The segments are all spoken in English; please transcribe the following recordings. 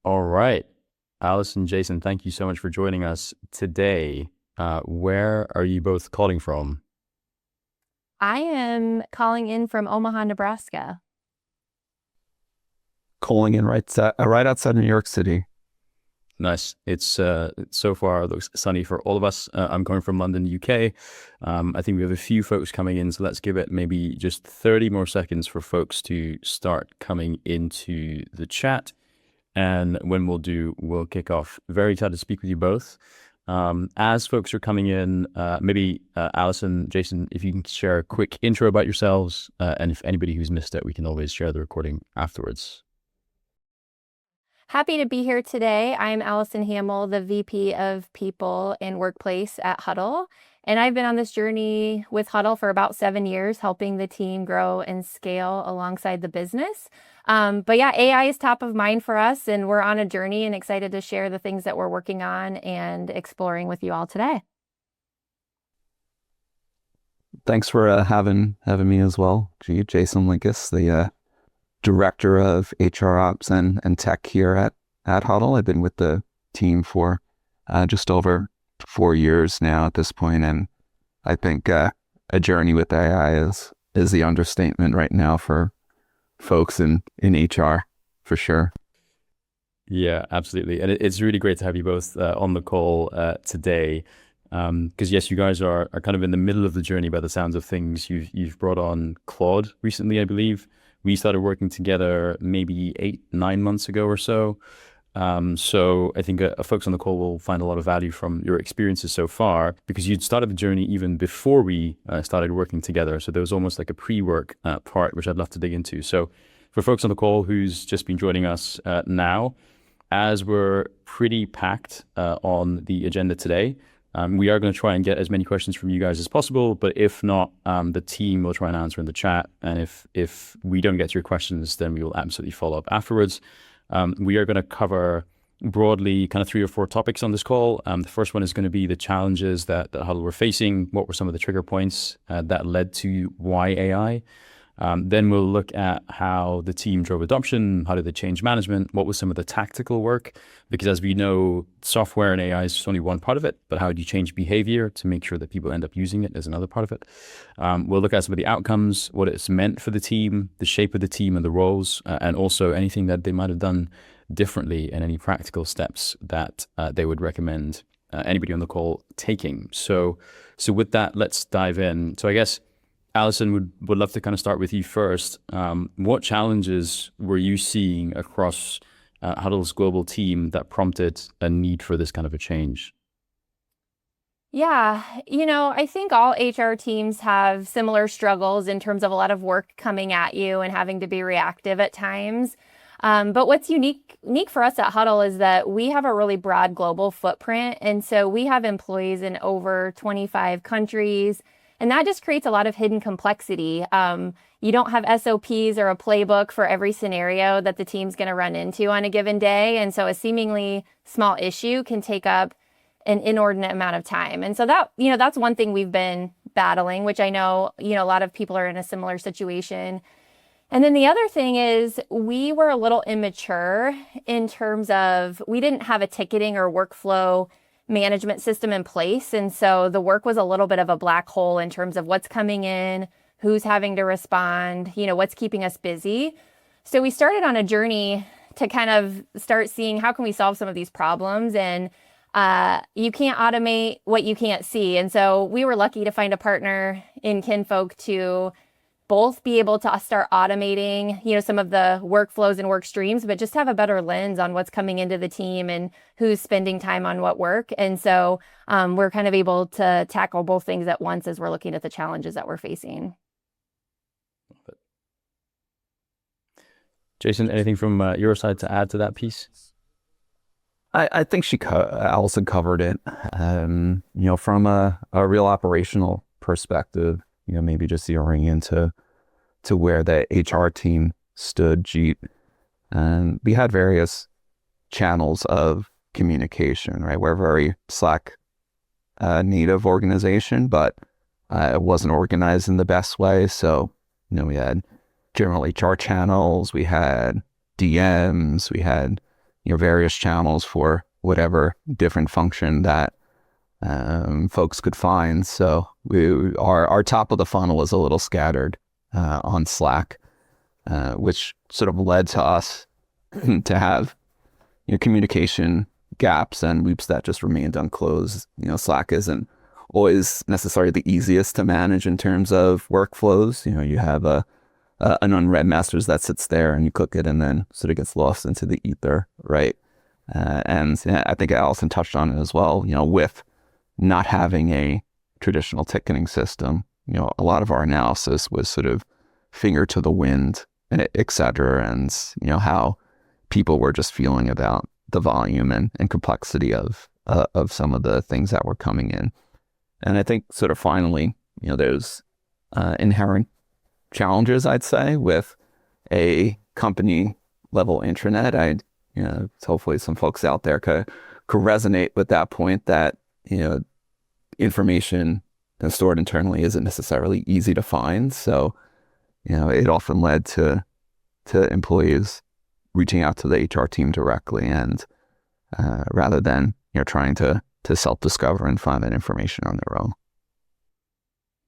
All right. Allison, Jason, thank you so much for joining us today. Where are you both calling from? I am calling in from Omaha, Nebraska. Calling in right outside New York City. Nice. It's so far looks sunny for all of us. I'm coming from London, UK. I think we have a few folks coming in, so let's give it maybe just 30 more seconds for folks to start coming into the chat. And when we'll kick off. Very excited to speak with you both. As folks are coming in, maybe Allison, Jason, if you can share a quick intro about yourselves, and if anybody who's missed it, we can always share the recording afterwards. Happy to be here today. I'm Allison Hamel, the VP of People and Workplace at Hudl. And I've been on this journey with Hudl for about 7 years, helping the team grow and scale alongside the business. But yeah, AI is top of mind for us, and we're on a journey and excited to share the things that we're working on and exploring with you all today. Thanks for having me as well. Jason Linkus, the director of HR ops and tech here at Hudl. I've been with the team for just over 4 years now at this point, and I think a journey with AI is the understatement right now for folks in HR, for sure. Yeah, absolutely. And it's really great to have you both on the call today. Because yes, you guys are kind of in the middle of the journey by the sounds of things. You've brought on Claude recently, I believe. We started working together maybe 8-9 months ago or so. So I think folks on the call will find a lot of value from your experiences so far, because you'd started the journey even before we started working together. So there was almost like a pre-work part, which I'd love to dig into. So for folks on the call who's just been joining us now, as we're pretty packed on the agenda today, we are going to try and get as many questions from you guys as possible, but if not, the team will try and answer in the chat. And if we don't get to your questions, then we will absolutely follow up afterwards. We are going to cover broadly kind of 3 or 4 topics on this call. The first one is going to be the challenges that Hudl were facing. What were some of the trigger points that led to why AI? Then we'll look at how the team drove adoption. How did they change management? What was some of the tactical work? Because as we know, software and AI is just only one part of it, but how do you change behavior to make sure that people end up using it is another part of it. We'll look at some of the outcomes, what it's meant for the team, the shape of the team and the roles, and also anything that they might have done differently and any practical steps that they would recommend anybody on the call taking. So with that, let's dive in. So I guess Allison, would love to kind of start with you first. What challenges were you seeing across Hudl's global team that prompted a need for this kind of a change? Yeah, I think all HR teams have similar struggles in terms of a lot of work coming at you and having to be reactive at times. But what's unique for us at Hudl is that we have a really broad global footprint. And so we have employees in over 25 countries. And that just creates a lot of hidden complexity. You don't have SOPs or a playbook for every scenario that the team's going to run into on a given day. And so a seemingly small issue can take up an inordinate amount of time. And so that's one thing we've been battling, which I know, a lot of people are in a similar situation. And then the other thing is we were a little immature in terms of we didn't have a ticketing or workflow management system in place. And so the work was a little bit of a black hole in terms of what's coming in, who's having to respond, what's keeping us busy. So we started on a journey to kind of start seeing how can we solve some of these problems. And you can't automate what you can't see. And so we were lucky to find a partner in Kinfolk to both be able to start automating, some of the workflows and work streams, but just have a better lens on what's coming into the team and who's spending time on what work. And so we're kind of able to tackle both things at once as we're looking at the challenges that we're facing. Jason, anything from your side to add to that piece? I think Allison covered it. From a real operational perspective, maybe just zeroing into where the HR team stood, Jeet. And we had various channels of communication, right? We're a very Slack native organization, but it wasn't organized in the best way. So, we had general HR channels, we had DMs, we had various channels for whatever different function that folks could find. So our top of the funnel is a little scattered on Slack, which sort of led to us to have communication gaps and loops that just remained unclosed. Slack isn't always necessarily the easiest to manage in terms of workflows. You have an unread masters that sits there and you click it and then sort of gets lost into the ether, right? And I think Allison touched on it as well. With not having a traditional ticketing system, a lot of our analysis was sort of finger to the wind, et cetera, and how people were just feeling about the volume and complexity of some of the things that were coming in. And I think sort of finally, there's inherent challenges, I'd say, with a company level intranet. Hopefully some folks out there could resonate with that point that, information that's stored internally isn't necessarily easy to find. So, it often led to employees reaching out to the HR team directly, and rather than trying to self-discover and find that information on their own.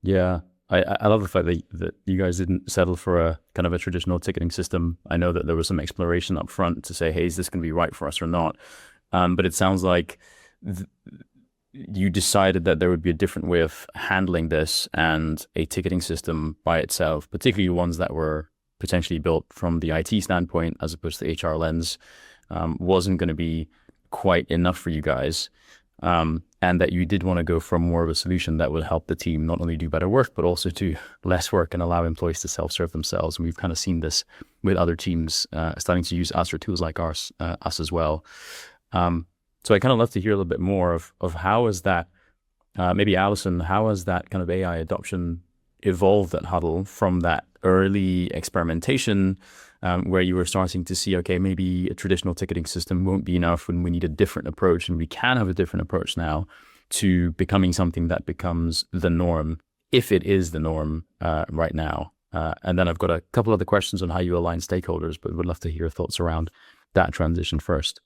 Yeah, I love the fact that you guys didn't settle for a kind of a traditional ticketing system. I know that there was some exploration up front to say, hey, is this going to be right for us or not? But it sounds like you decided that there would be a different way of handling this, and a ticketing system by itself, particularly ones that were potentially built from the IT standpoint as opposed to the HR lens, wasn't going to be quite enough for you guys. And that you did want to go for more of a solution that would help the team not only do better work, but also do less work and allow employees to self-serve themselves. And we've kind of seen this with other teams starting to use us for tools like us as well. So I kind of love to hear a little bit more of how is that, maybe Allison, how has that kind of AI adoption evolved at Hudl from that early experimentation where you were starting to see, okay, maybe a traditional ticketing system won't be enough and we need a different approach, and we can have a different approach now, to becoming something that becomes the norm, if it is the norm right now. And then I've got a couple other questions on how you align stakeholders, but would love to hear your thoughts around that transition first.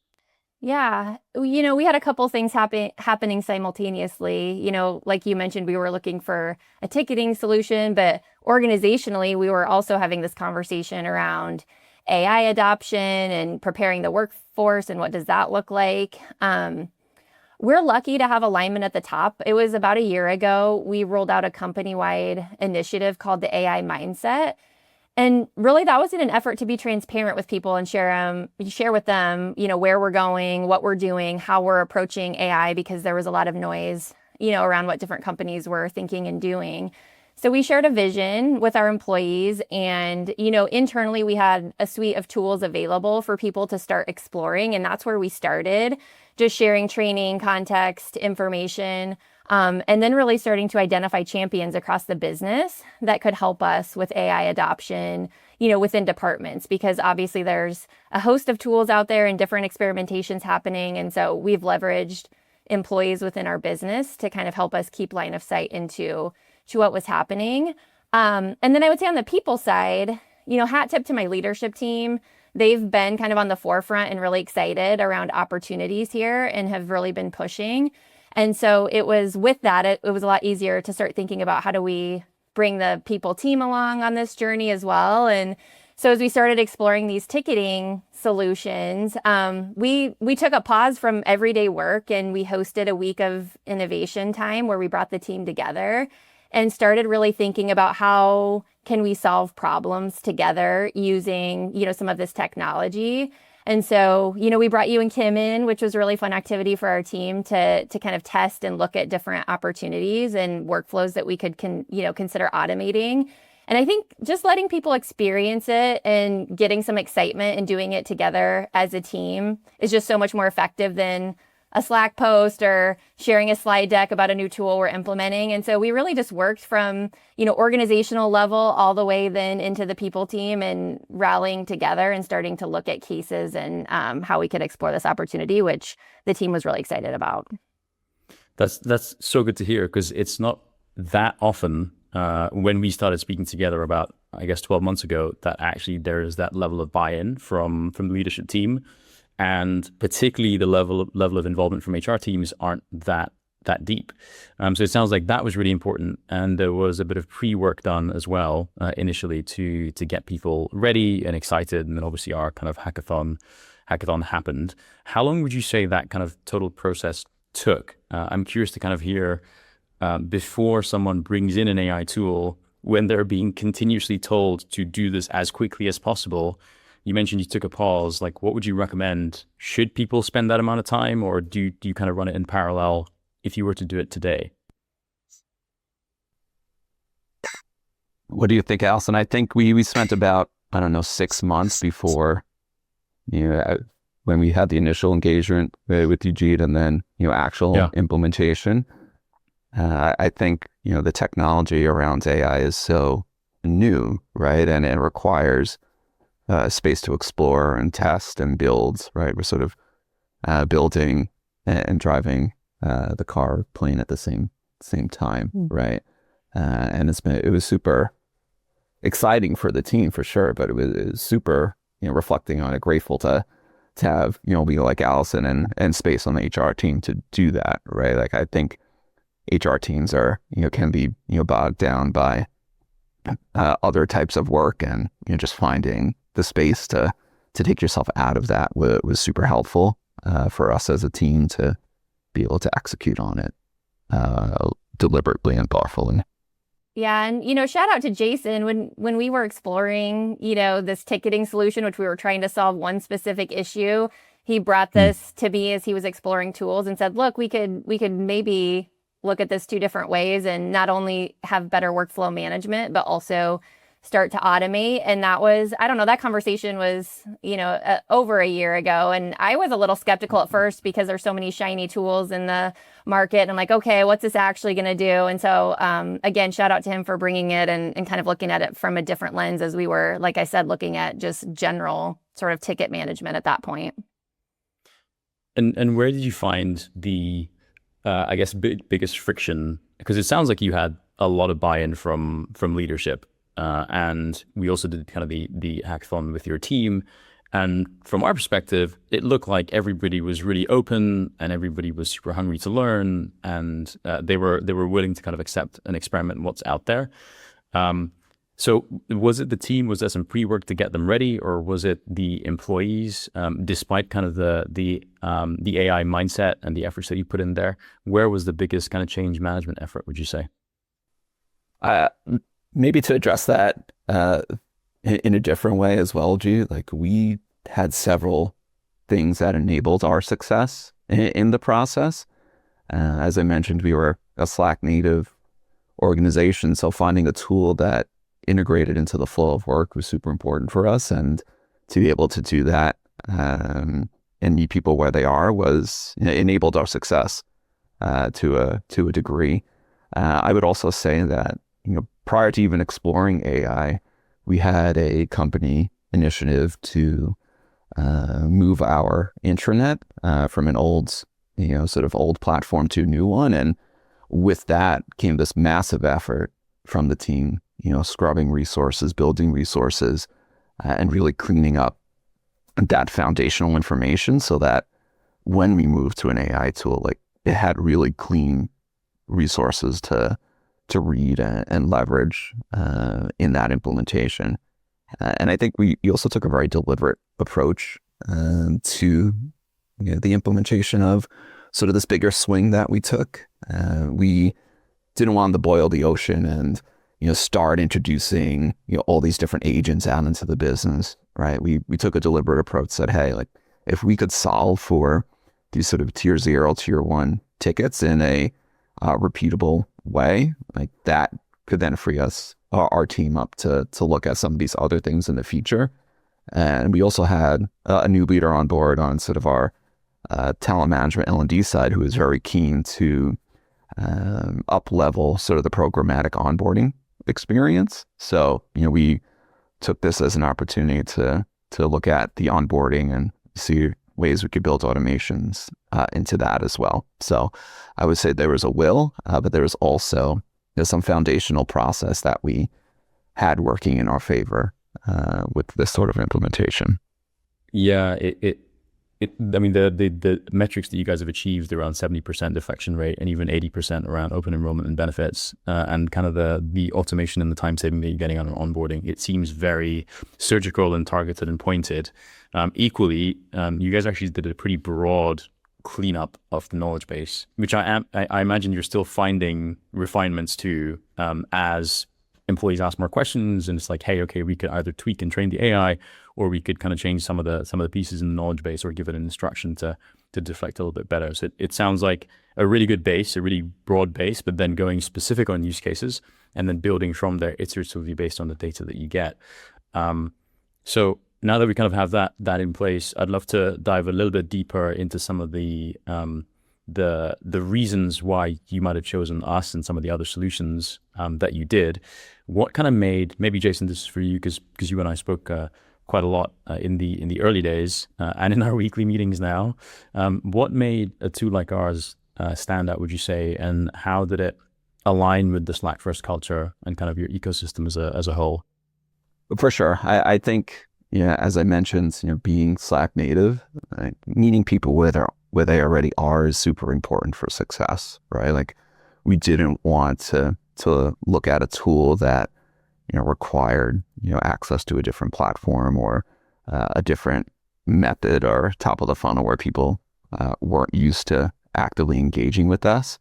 Yeah, we had a couple things happening simultaneously. Like you mentioned, we were looking for a ticketing solution, but organizationally, we were also having this conversation around AI adoption and preparing the workforce and what does that look like. We're lucky to have alignment at the top. It was about a year ago, we rolled out a company-wide initiative called the AI Mindset. And really, that was in an effort to be transparent with people and share with them, where we're going, what we're doing, how we're approaching AI, because there was a lot of noise, around what different companies were thinking and doing. So we shared a vision with our employees, and, internally we had a suite of tools available for people to start exploring. And that's where we started, just sharing training, context, information, and then really starting to identify champions across the business that could help us with AI adoption, within departments, because obviously there's a host of tools out there and different experimentations happening. And so we've leveraged employees within our business to kind of help us keep line of sight into what was happening. And then I would say on the people side, hat tip to my leadership team. They've been kind of on the forefront and really excited around opportunities here and have really been pushing. And so it was with that, it was a lot easier to start thinking about how do we bring the people team along on this journey as well. And so as we started exploring these ticketing solutions, we took a pause from everyday work and we hosted a week of innovation time where we brought the team together and started really thinking about how can we solve problems together using, some of this technology. And so, we brought you and Kim in, which was a really fun activity for our team to kind of test and look at different opportunities and workflows that we could consider automating. And I think just letting people experience it and getting some excitement and doing it together as a team is just so much more effective than a Slack post or sharing a slide deck about a new tool we're implementing. And so we really just worked from, organizational level all the way then into the people team and rallying together and starting to look at cases and how we could explore this opportunity, which the team was really excited about. That's so good to hear, because it's not that often when we started speaking together about, I guess, 12 months ago, that actually there is that level of buy-in from the leadership team. and particularly the level of involvement from HR teams aren't that deep. So it sounds like that was really important, and there was a bit of pre-work done as well initially to get people ready and excited, and then obviously our kind of hackathon happened. How long would you say that kind of total process took? I'm curious to kind of hear before someone brings in an AI tool, when they're being continuously told to do this as quickly as possible. You mentioned you took a pause. Like, what would you recommend? Should people spend that amount of time, or do you kind of run it in parallel if you were to do it today? What do you think, Allison? I think we spent about, 6 months before, when we had the initial engagement with Eugene, and then, actual implementation. I think, the technology around AI is so new, right? And it requires space to explore and test and build, right? We're sort of building and driving the car plane at the same time, right? And it was super exciting for the team for sure, but it was super, reflecting on it, grateful to have, be like Allison and space on the HR team to do that, right? Like, I think HR teams are, can be, bogged down by other types of work, and, just finding the space to take yourself out of that was super helpful for us as a team to be able to execute on it deliberately and thoughtfully. Yeah. And, shout out to Jason when we were exploring, this ticketing solution, which we were trying to solve one specific issue. He brought this to me as he was exploring tools and said, look, we could maybe look at this two different ways and not only have better workflow management, but also start to automate. And that was, I don't know, that conversation was, over a year ago. And I was a little skeptical at first because there's so many shiny tools in the market. And I'm like, okay, what's this actually going to do? And so, again, shout out to him for bringing it and kind of looking at it from a different lens as we were, like I said, looking at just general sort of ticket management at that point. And where did you find the, I guess, biggest friction? Because it sounds like you had a lot of buy-in from leadership. And we also did kind of the hackathon with your team. And from our perspective, it looked like everybody was really open and everybody was super hungry to learn. And they were willing to kind of accept and experiment what's out there. So was it the team? Was there some pre-work to get them ready, or was it the employees? Despite kind of the AI mindset and the efforts that you put in there, where was the biggest kind of change management effort, would you say? Maybe to address that in a different way as well, G, like, we had several things that enabled our success in the process. As I mentioned, we were a Slack native organization, so finding a tool that integrated into the flow of work was super important for us. And to be able to do that and meet people where they are was enabled our success to a degree. I would also say that, prior to even exploring AI, we had a company initiative to move our intranet from an old, sort of old platform to a new one. And with that came this massive effort from the team, scrubbing resources, building resources, and really cleaning up that foundational information so that when we moved to an AI tool, like, it had really clean resources to read and leverage in that implementation. And I think we also took a very deliberate approach to the implementation of sort of this bigger swing that we took. We didn't want to boil the ocean and start introducing all these different agents out into the business, right? We took a deliberate approach, said, hey, like, if we could solve for these sort of tier 0, tier 1 tickets in a repeatable way, like, that could then free us, our team up to look at some of these other things in the future. And we also had a new leader on board on sort of our talent management L&D side, who is very keen to up level sort of the programmatic onboarding experience. So, we took this as an opportunity to look at the onboarding and see ways we could build automations into that as well. So I would say there was a will, but there was also some foundational process that we had working in our favor with this sort of implementation. Yeah, I mean, the metrics that you guys have achieved around 70% defection rate and even 80% around open enrollment and benefits, and kind of the automation and the time saving that you're getting on onboarding, it seems very surgical and targeted and pointed. Equally, you guys actually did a pretty broad cleanup of the knowledge base, which I imagine you're still finding refinements to, as employees ask more questions, and it's like, hey, okay, we could either tweak and train the AI, or we could kind of change some of the pieces in the knowledge base, or give it an instruction to deflect a little bit better. So it sounds like a really good base, a really broad base, but then going specific on use cases and then building from there iteratively based on the data that you get. So now that we kind of have that in place, I'd love to dive a little bit deeper into some of the reasons why you might have chosen us and some of the other solutions that you did. What kind of made, maybe Jason, this is for you, because you and I spoke quite a lot in the early days and in our weekly meetings now. What made a tool like ours stand out, would you say, and how did it align with the Slack first culture and kind of your ecosystem as a whole? For sure. I think, as I mentioned, being Slack native, meeting people where they already are is super important for success, right? Like, we didn't want to look at a tool that required access to a different platform or a different method or top of the funnel where people weren't used to actively engaging with us.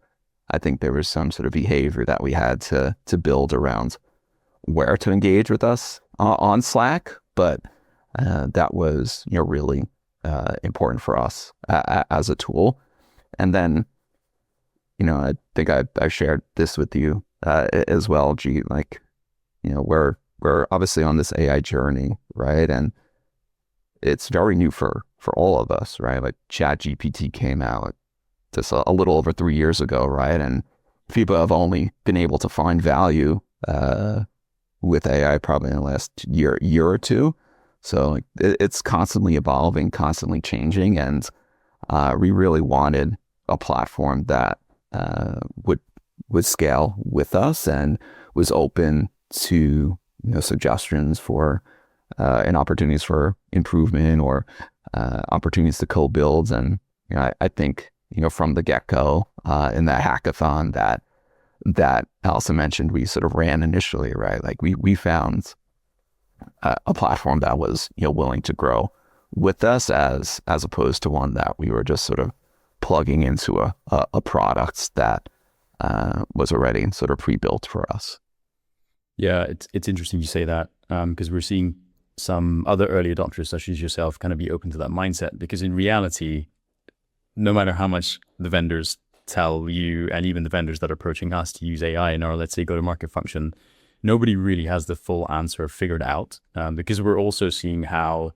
I think there was some sort of behavior that we had to build around where to engage with us on Slack, but that was really important for us as a tool. And then I think I shared this with you as well, G. Like, we're obviously on this AI journey, right? And it's very new for all of us, right? Like, ChatGPT came out just a little over 3 years ago, right? And people have only been able to find value with AI probably in the last year or two. So like, it's constantly evolving, constantly changing, and we really wanted a platform that would scale with us and was open to suggestions for and opportunities for improvement or opportunities to co-build. And I think from the get-go in that hackathon that Allison mentioned, we sort of ran initially, right? Like, we found a platform that was willing to grow with us as opposed to one that we were just sort of plugging into a product that was already sort of pre-built for us. Yeah, it's interesting you say that, because we're seeing some other early adopters such as yourself kind of be open to that mindset, because in reality, no matter how much the vendors tell you, and even the vendors that are approaching us to use AI in our, let's say, go-to-market function, nobody really has the full answer figured out, because we're also seeing how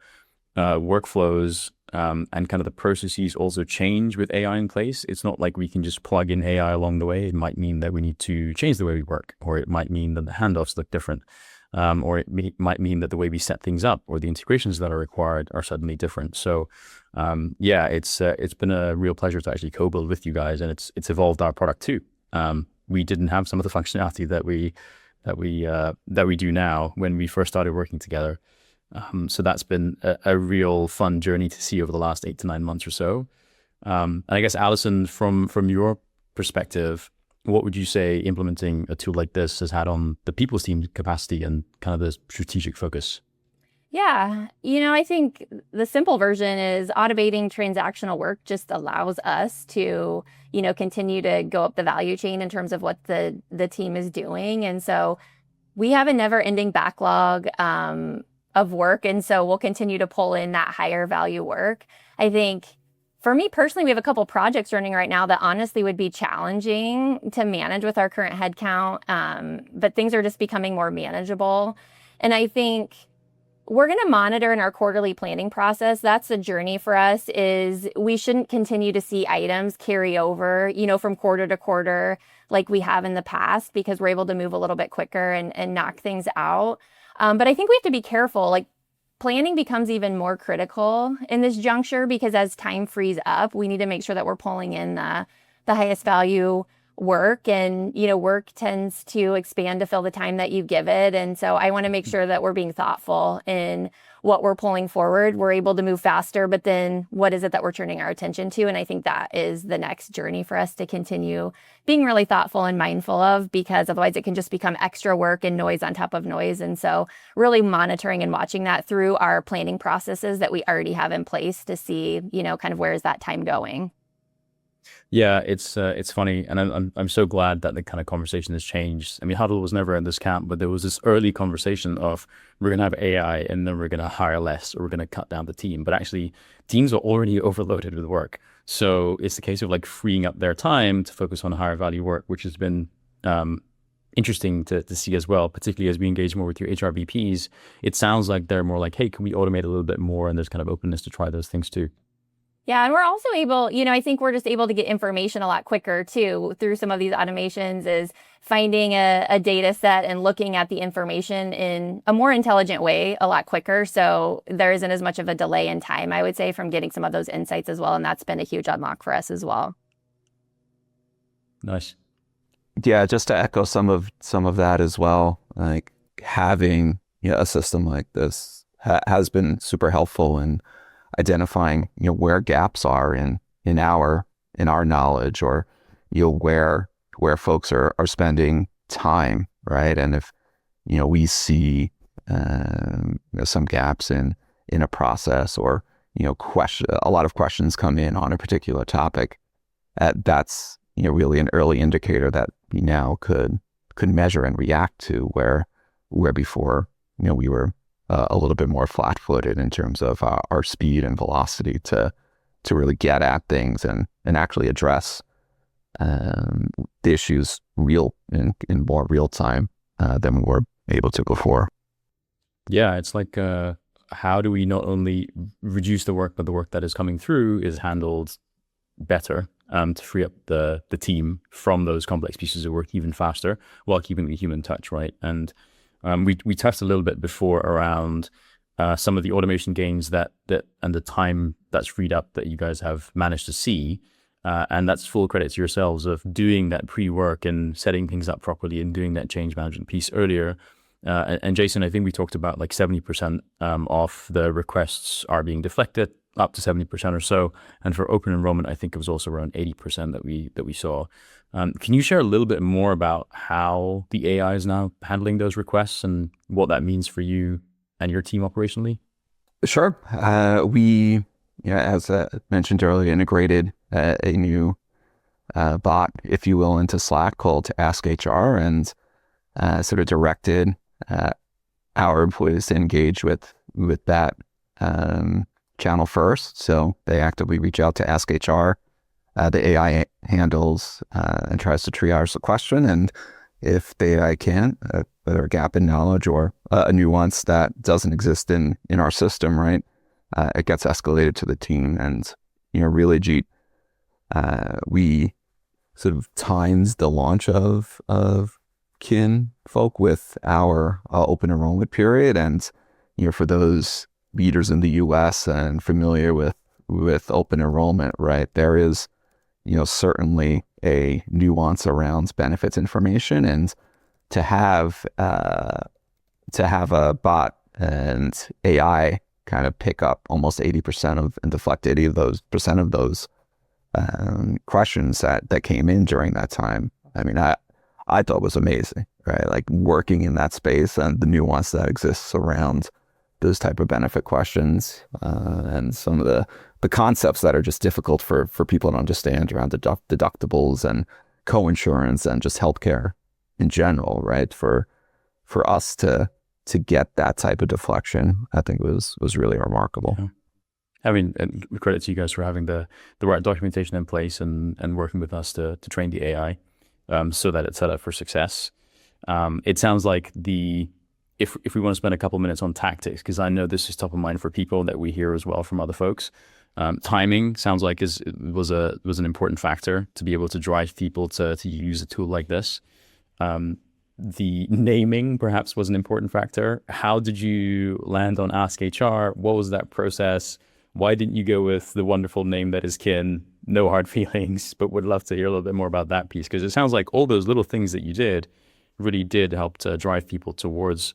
workflows and kind of the processes also change with AI in place. It's not like we can just plug in AI along the way. It might mean that we need to change the way we work, or it might mean that the handoffs look different, or it might mean that the way we set things up or the integrations that are required are suddenly different. So yeah, it's been a real pleasure to actually co-build with you guys, and it's evolved our product too. We didn't have some of the functionality that we do now when we first started working together. So that's been a real fun journey to see over the last 8 to 9 months or so. And I guess, Allison, from your perspective, what would you say implementing a tool like this has had on the people's team capacity and kind of the strategic focus? Yeah, I think the simple version is automating transactional work just allows us to, continue to go up the value chain in terms of what the team is doing. And so we have a never ending backlog of work. And so we'll continue to pull in that higher value work. I think for me personally, we have a couple projects running right now that honestly would be challenging to manage with our current headcount. But things are just becoming more manageable. And I think we're going to monitor in our quarterly planning process. That's the journey for us, is we shouldn't continue to see items carry over, from quarter to quarter like we have in the past, because we're able to move a little bit quicker and knock things out. But I think we have to be careful. Like, planning becomes even more critical in this juncture, because as time frees up, we need to make sure that we're pulling in the highest value work, and work tends to expand to fill the time that you give it. And so I want to make sure that we're being thoughtful in what we're pulling forward. We're able to move faster, but then what is it that we're turning our attention to? And I think that is the next journey for us to continue being really thoughtful and mindful of, because otherwise it can just become extra work and noise on top of noise. And so really monitoring and watching that through our planning processes that we already have in place to see, kind of where is that time going. Yeah, it's funny, and I'm so glad that the kind of conversation has changed. I mean, Hudl was never in this camp, but there was this early conversation of we're gonna have AI, and then we're gonna hire less, or we're gonna cut down the team. But actually, teams are already overloaded with work, so it's a case of like freeing up their time to focus on higher value work, which has been interesting to see as well, particularly as we engage more with your HR VPs. It sounds like they're more like, hey, can we automate a little bit more? And there's kind of openness to try those things too. Yeah, and we're also able, I think we're just able to get information a lot quicker too through some of these automations, is finding a data set and looking at the information in a more intelligent way a lot quicker. So there isn't as much of a delay in time, I would say, from getting some of those insights as well. And that's been a huge unlock for us as well. Nice. Yeah, just to echo some of that as well, like having a system like this has been super helpful in identifying where gaps are in our knowledge, or where folks are spending time, right? And if we see some gaps in a process, or a lot of questions come in on a particular topic, that's really an early indicator that we now could measure and react to, where before we were a little bit more flat-footed in terms of our speed and velocity to really get at things and actually address the issues in more real time than we were able to before. Yeah, it's like how do we not only reduce the work, but the work that is coming through is handled better to free up the team from those complex pieces of work even faster, while keeping the human touch, right? And we touched a little bit before around some of the automation gains that and the time that's freed up that you guys have managed to see, and that's full credit to yourselves of doing that pre-work and setting things up properly and doing that change management piece earlier. And Jason, I think we talked about like 70% of the requests are being deflected, up to 70% or so. And for open enrollment, I think it was also around 80% that we saw. Can you share a little bit more about how the AI is now handling those requests and what that means for you and your team operationally? Sure. We, as mentioned earlier, integrated a new bot, if you will, into Slack called Ask HR, and sort of directed our employees to engage with that channel first. So they actively reach out to Ask HR. The AI handles and tries to triage the question, and if the AI can't, whether a gap in knowledge or a nuance that doesn't exist in our system, right, it gets escalated to the team. And really, Jeet, we sort of times the launch of Kinfolk with our open enrollment period, and for those leaders in the U.S. and familiar with open enrollment, right, there is certainly a nuance around benefits information, and to have a bot and AI kind of pick up almost 80% of and deflect 80% of those questions that came in during that time. I mean, I thought was amazing, right? Like working in that space and the nuance that exists around those type of benefit questions, and some of the concepts that are just difficult for people to understand around deductibles and co-insurance and just healthcare in general, right? For us to get that type of deflection, I think was really remarkable. Yeah. I mean, and credit to you guys for having the right documentation in place and working with us to train the AI so that it's set up for success. It sounds like if we want to spend a couple minutes on tactics, because I know this is top of mind for people that we hear as well from other folks. Timing sounds like was an important factor to be able to drive people to use a tool like this. The naming perhaps was an important factor. How did you land on Ask HR? What was that process? Why didn't you go with the wonderful name that is Kin? no hard feelings, but would love to hear a little bit more about that piece, because it sounds like all those little things that you did really did help to drive people towards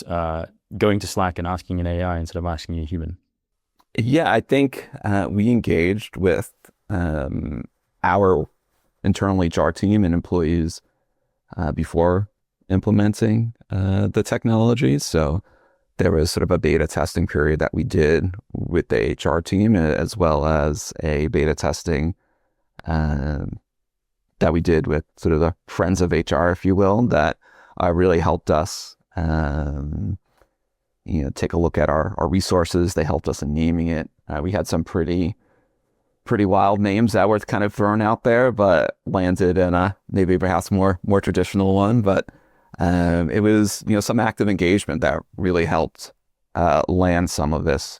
going to Slack and asking an AI instead of asking a human. Yeah, I think we engaged with our internal HR team and employees before implementing the technology. So there was sort of a beta testing period that we did with the HR team, as well as a beta testing that we did with sort of the friends of HR, if you will, that really helped us take a look at our resources. They helped us in naming it. We had some pretty wild names that were kind of thrown out there, but landed in a maybe perhaps more traditional one. But it was some active engagement that really helped land some of this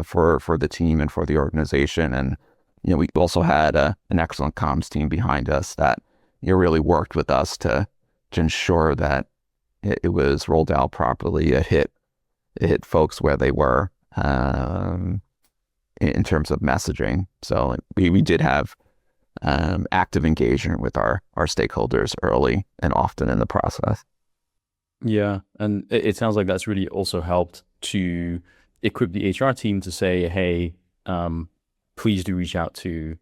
for the team and for the organization. And we also had an excellent comms team behind us that really worked with us to ensure that it was rolled out properly. It hit folks where they were in terms of messaging. So we did have active engagement with our stakeholders early and often in the process. Yeah, and it sounds like that's really also helped to equip the HR team to say, hey, please do reach out to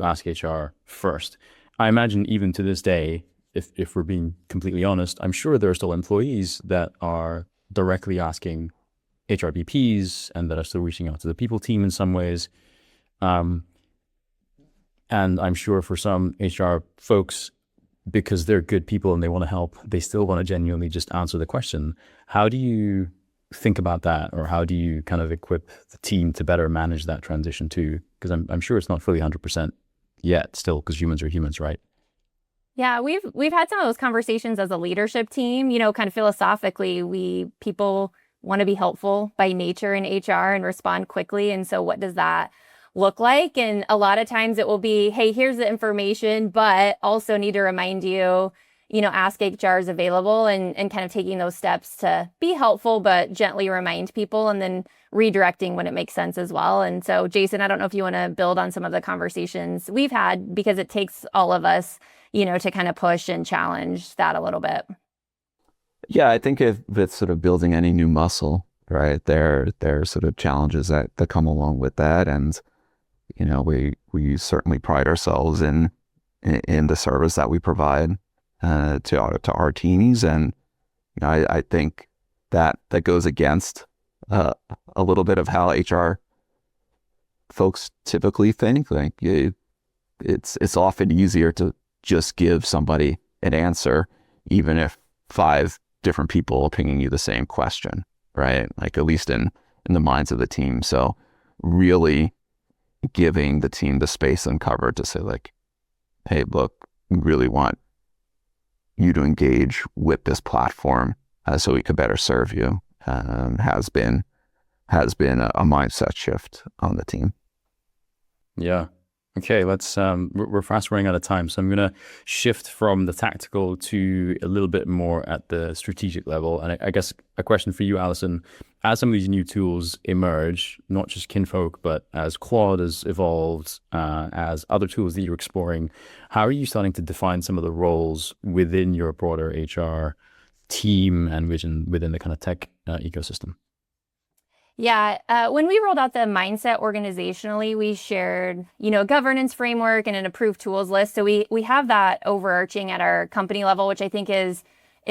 Ask HR first. I imagine even to this day, if we're being completely honest, I'm sure there are still employees that are directly asking HRBPs and that are still reaching out to the people team in some ways. And I'm sure for some HR folks, because they're good people and they want to help, they still want to genuinely just answer the question. How do you think about that? Or how do you kind of equip the team to better manage that transition too? Because I'm sure it's not fully 100% yet still, because humans are humans, right? Yeah, we've had some of those conversations as a leadership team. Kind of philosophically, people want to be helpful by nature in HR and respond quickly. And so what does that look like? And a lot of times it will be, hey, here's the information, but also need to remind you, Ask HR is available, and kind of taking those steps to be helpful, but gently remind people, and then redirecting when it makes sense as well. And so, Jason, I don't know if you want to build on some of the conversations we've had, because it takes all of us, to kind of push and challenge that a little bit. Yeah, I think if it's sort of building any new muscle, right, there are sort of challenges that come along with that. And, we certainly pride ourselves in the service that we provide to our teams. And, I think that goes against a little bit of how HR folks typically think. Like it's often easier to just give somebody an answer, even if 5 different people are pinging you the same question, right? Like at least in the minds of the team. So really giving the team the space and cover to say like, hey, look, we really want you to engage with this platform so we could better serve you has been a mindset shift on the team. Yeah. Okay, we're fast running out of time. So I'm going to shift from the tactical to a little bit more at the strategic level. And I guess a question for you, Allison, as some of these new tools emerge, not just Kinfolk, but as Claude has evolved, as other tools that you're exploring, how are you starting to define some of the roles within your broader HR team and within the kind of tech ecosystem? Yeah, when we rolled out the mindset organizationally, we shared, a governance framework and an approved tools list. So we have that overarching at our company level, which I think is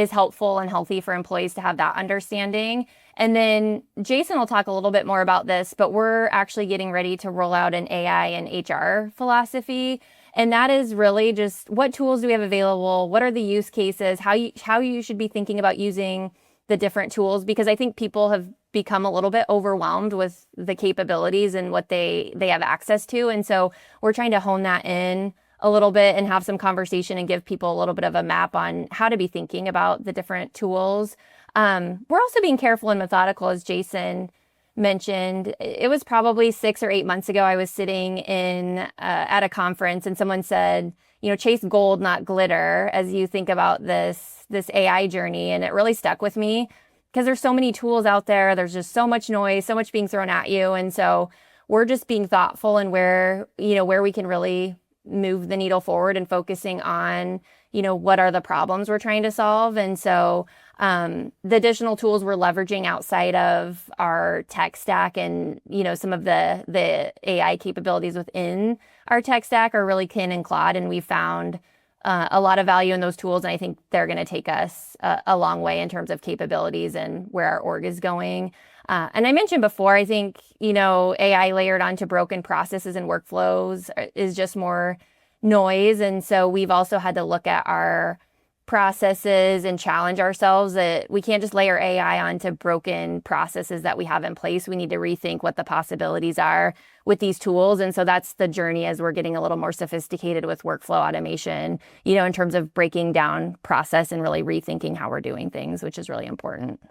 helpful and healthy for employees to have that understanding. And then Jason will talk a little bit more about this, but we're actually getting ready to roll out an AI and HR philosophy. And that is really just what tools do we have available? What are the use cases? How you should be thinking about using the different tools, because I think people have become a little bit overwhelmed with the capabilities and what they have access to. And so we're trying to hone that in a little bit and have some conversation and give people a little bit of a map on how to be thinking about the different tools. We're also being careful and methodical, as Jason mentioned. It was probably 6 or 8 months ago, I was sitting at a conference and someone said, chase gold, not glitter, as you think about this AI journey. And it really stuck with me because there's so many tools out there. There's just so much noise, so much being thrown at you. And so we're just being thoughtful and where we can really move the needle forward and focusing on, what are the problems we're trying to solve. And so the additional tools we're leveraging outside of our tech stack and, some of the AI capabilities within our tech stack are really Kin and Claude. And we found a lot of value in those tools. And I think they're going to take us a long way in terms of capabilities and where our org is going. And I mentioned before, I think, AI layered onto broken processes and workflows is just more noise. And so we've also had to look at our processes and challenge ourselves that we can't just layer AI onto broken processes that we have in place. We need to rethink what the possibilities are with these tools. And so that's the journey as we're getting a little more sophisticated with workflow automation, in terms of breaking down process and really rethinking how we're doing things, which is really important.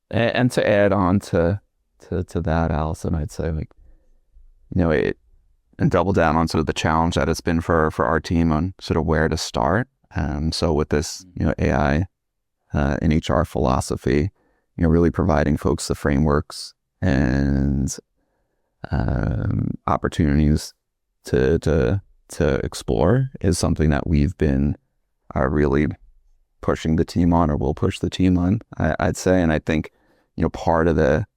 And to add on to that, Allison, I'd say and double down on sort of the challenge that it's been for our team on sort of where to start. So with this, AI and HR philosophy, really providing folks the frameworks and opportunities to explore is something that we've been really pushing the team on, or will push the team on, I'd say. And I think, part of the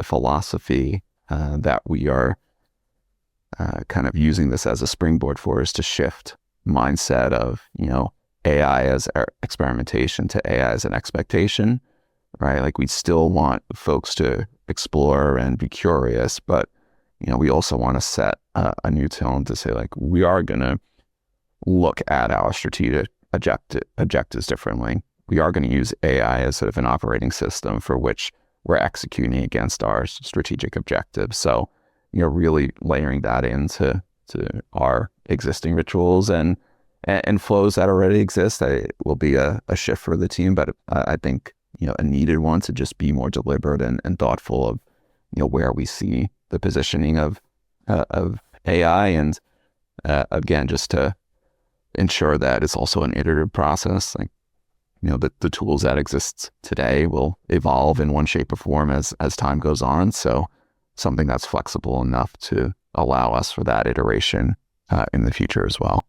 philosophy that we are kind of using this as a springboard for is to shift mindset of, AI as experimentation to AI as an expectation, right? Like, we still want folks to explore and be curious, but, we also want to set a new tone to say, like, we are going to look at our strategic objectives differently. We are going to use AI as sort of an operating system for which we're executing against our strategic objectives. So, really layering that into our existing rituals and flows that already exist. It will be a shift for the team, but I think, a needed one to just be more deliberate and thoughtful of, where we see the positioning of AI, and again, just to ensure that it's also an iterative process. Like, the tools that exist today will evolve in one shape or form as time goes on. So something that's flexible enough to allow us for that iteration in the future as well.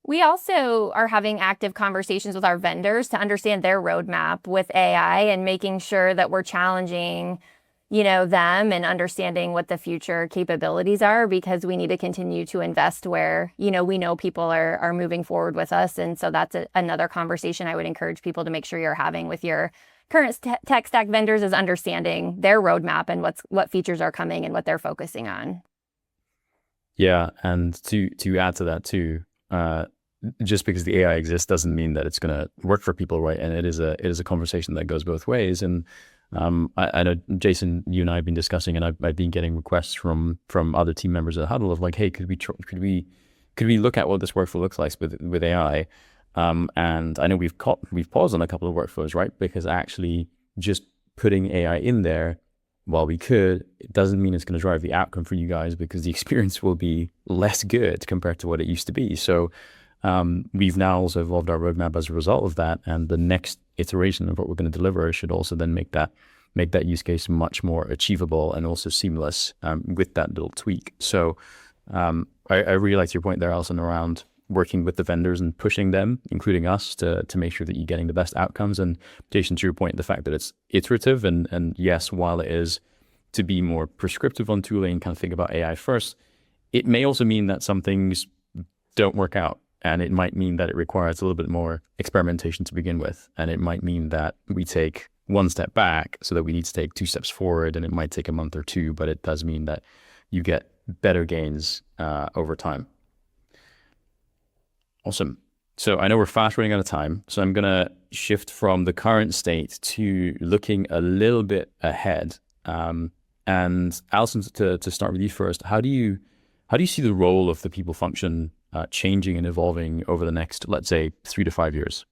We also are having active conversations with our vendors to understand their roadmap with AI and making sure that we're challenging, them and understanding what the future capabilities are, because we need to continue to invest where, we know people are moving forward with us. And so that's another conversation I would encourage people to make sure you're having with your current tech stack vendors, is understanding their roadmap and what features are coming and what they're focusing on. Yeah, and to add to that too, just because the AI exists doesn't mean that it's going to work for people, right? And it is a conversation that goes both ways. And I know, Jason, you and I have been discussing, and I've been getting requests from other team members at Hudl of like, hey, could we look at what this workflow looks like with AI? And I know we've paused on a couple of workflows, right? Because actually just putting AI in there, while we could, it doesn't mean it's going to drive the outcome for you guys, because the experience will be less good compared to what it used to be. So we've now also evolved our roadmap as a result of that, and the next iteration of what we're going to deliver should also then make that use case much more achievable and also seamless with that little tweak. So I really liked your point there, Allison, around working with the vendors and pushing them, including us, to make sure that you're getting the best outcomes. And Jason, to your point, the fact that it's iterative, and yes, while it is to be more prescriptive on tooling and kind of think about AI first, it may also mean that some things don't work out. And it might mean that it requires a little bit more experimentation to begin with. And it might mean that we take one step back so that we need to take 2 steps forward, and it might take a month or two, but it does mean that you get better gains over time. Awesome. So I know we're fast running out of time, so I'm going to shift from the current state to looking a little bit ahead. And Allison, to start with you first, how do you see the role of the people function changing and evolving over the next, let's say, 3 to 5 years?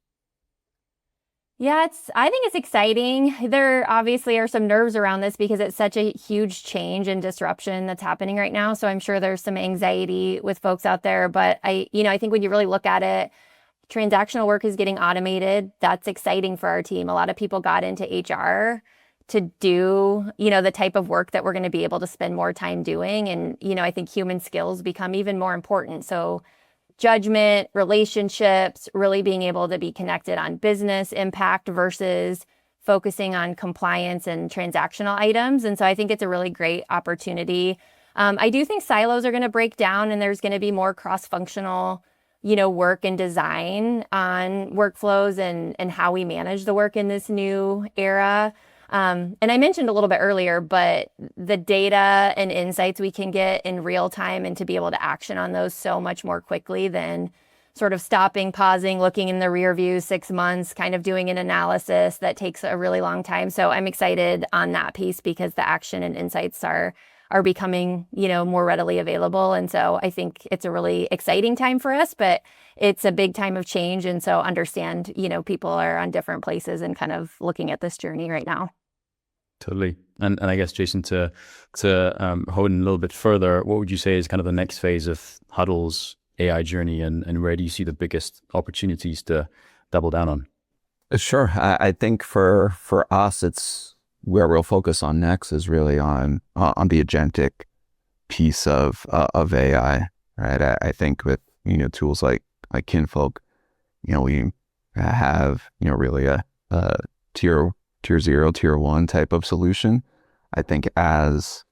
Yeah, I think it's exciting. There obviously are some nerves around this because it's such a huge change and disruption that's happening right now. So I'm sure there's some anxiety with folks out there. But I think when you really look at it, transactional work is getting automated. That's exciting for our team. A lot of people got into HR to do, the type of work that we're going to be able to spend more time doing. And, I think human skills become even more important. So judgment, relationships, really being able to be connected on business impact versus focusing on compliance and transactional items. And so I think it's a really great opportunity. I do think silos are going to break down and there's going to be more cross-functional, work and design on workflows and how we manage the work in this new era. And I mentioned a little bit earlier, but the data and insights we can get in real time and to be able to action on those so much more quickly than sort of stopping, pausing, looking in the rear view 6 months, kind of doing an analysis that takes a really long time. So I'm excited on that piece because the action and insights are becoming, more readily available. And so I think it's a really exciting time for us, but it's a big time of change. And so understand, people are on different places and kind of looking at this journey right now. Totally. And I guess, Jason, to hone in a little bit further, what would you say is kind of the next phase of Hudl's AI journey and where do you see the biggest opportunities to double down on? Sure. I think for us, it's where we'll focus on next is really on the agentic piece of AI, right? I think with, tools like Kinfolk, we have, really a tier 0, tier 1 type of solution. I think as,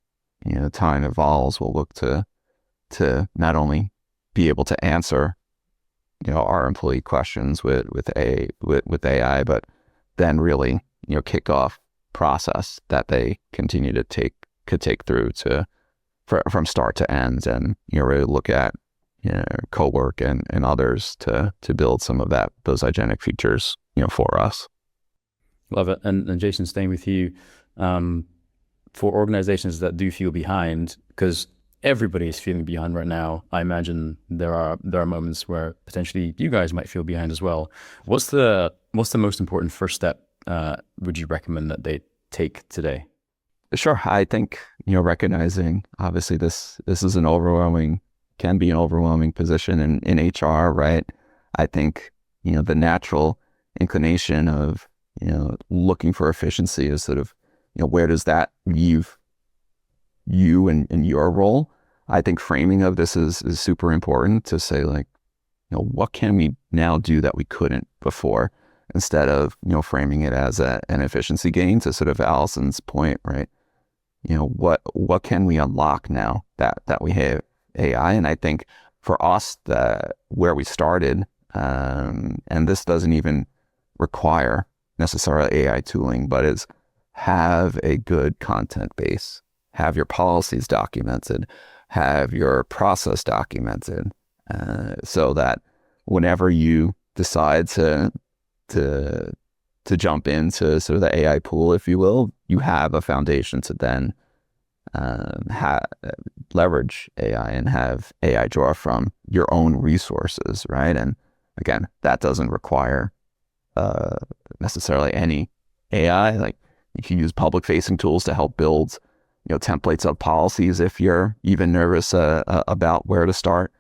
time evolves, we'll look to not only be able to answer, our employee questions with AI, but then really, kick off process that they continue to take through from start to end, and really look at co-work and others to build some of those agentic features for us. Love it. And Jason, staying with you, for organizations that do feel behind, because everybody is feeling behind right now, I imagine there are moments where potentially you guys might feel behind as well. What's the most important first step would you recommend that they take today? Sure. I think, recognizing obviously this is can be an overwhelming position in HR, right? I think, the natural inclination of, looking for efficiency is sort of, where does that leave you and your role? I think framing of this is super important to say, like, what can we now do that we couldn't before, instead of, framing it as an efficiency gain, to sort of Allison's point, right? What can we unlock now that we have AI? And I think for us, where we started, and this doesn't even require necessarily AI tooling, but is have a good content base, have your policies documented, have your process documented, so that whenever you decide to jump into sort of the AI pool, if you will, you have a foundation to then leverage AI and have AI draw from your own resources, right? And again, that doesn't require necessarily any AI. Like, you can use public-facing tools to help build, templates of policies if you're even nervous about where to start.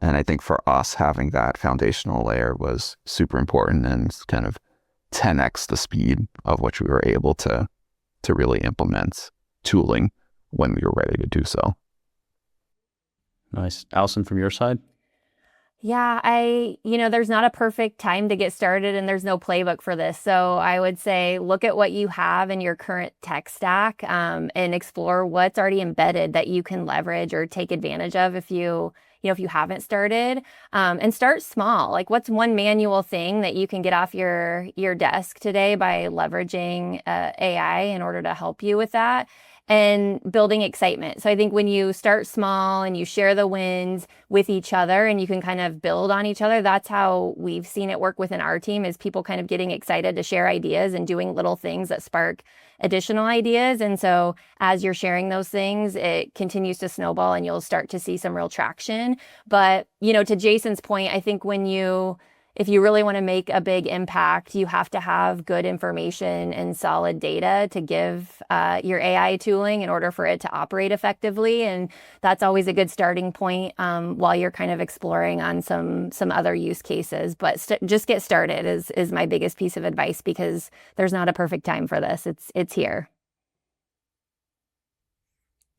And I think for us, having that foundational layer was super important and kind of 10x the speed of which we were able to really implement tooling when we were ready to do so. Nice. Allison, from your side? Yeah, there's not a perfect time to get started and there's no playbook for this. So I would say look at what you have in your current tech stack, and explore what's already embedded that you can leverage or take advantage of if you haven't started, and start small. Like, what's one manual thing that you can get off your desk today by leveraging AI in order to help you with that? And building excitement. So I think when you start small and you share the wins with each other and you can kind of build on each other, that's how we've seen it work within our team, is people kind of getting excited to share ideas and doing little things that spark additional ideas. And so as you're sharing those things, it continues to snowball and you'll start to see some real traction. But, to Jason's point, I think if you really want to make a big impact, you have to have good information and solid data to give your AI tooling in order for it to operate effectively. And that's always a good starting point while you're kind of exploring on some other use cases. But just get started is my biggest piece of advice, because there's not a perfect time for this. It's here.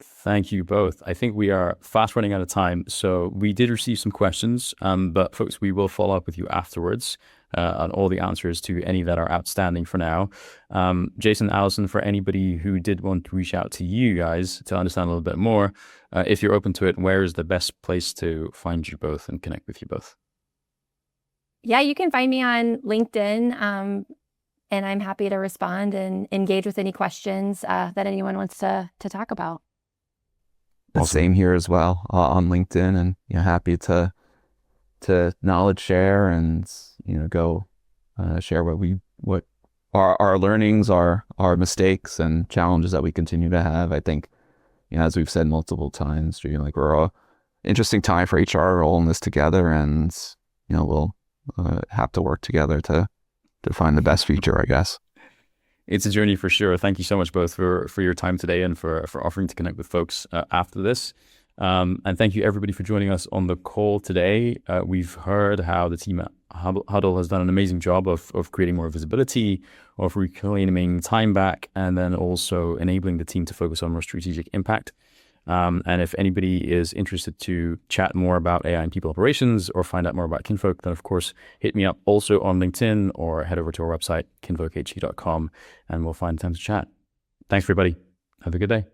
Thank you both. I think we are fast running out of time. So we did receive some questions, but folks, we will follow up with you afterwards on all the answers to any that are outstanding for now. Jason, Allison, for anybody who did want to reach out to you guys to understand a little bit more, if you're open to it, where is the best place to find you both and connect with you both? Yeah, you can find me on LinkedIn, and I'm happy to respond and engage with any questions that anyone wants to talk about. The same here as well, on LinkedIn, and happy to knowledge share and go share what our learnings, our mistakes and challenges that we continue to have. I think as we've said multiple times, like we're a interesting time for HR, all in this together, and we'll have to work together to find the best future, I guess. It's a journey for sure. Thank you so much both for your time today and for offering to connect with folks after this. And thank you everybody for joining us on the call today. We've heard how the team at Hudl has done an amazing job of creating more visibility, of reclaiming time back, and then also enabling the team to focus on more strategic impact. And if anybody is interested to chat more about AI and people operations or find out more about Kinfolk, then of course, hit me up also on LinkedIn or head over to our website, kinfolkhe.com, and we'll find time to chat. Thanks, everybody. Have a good day.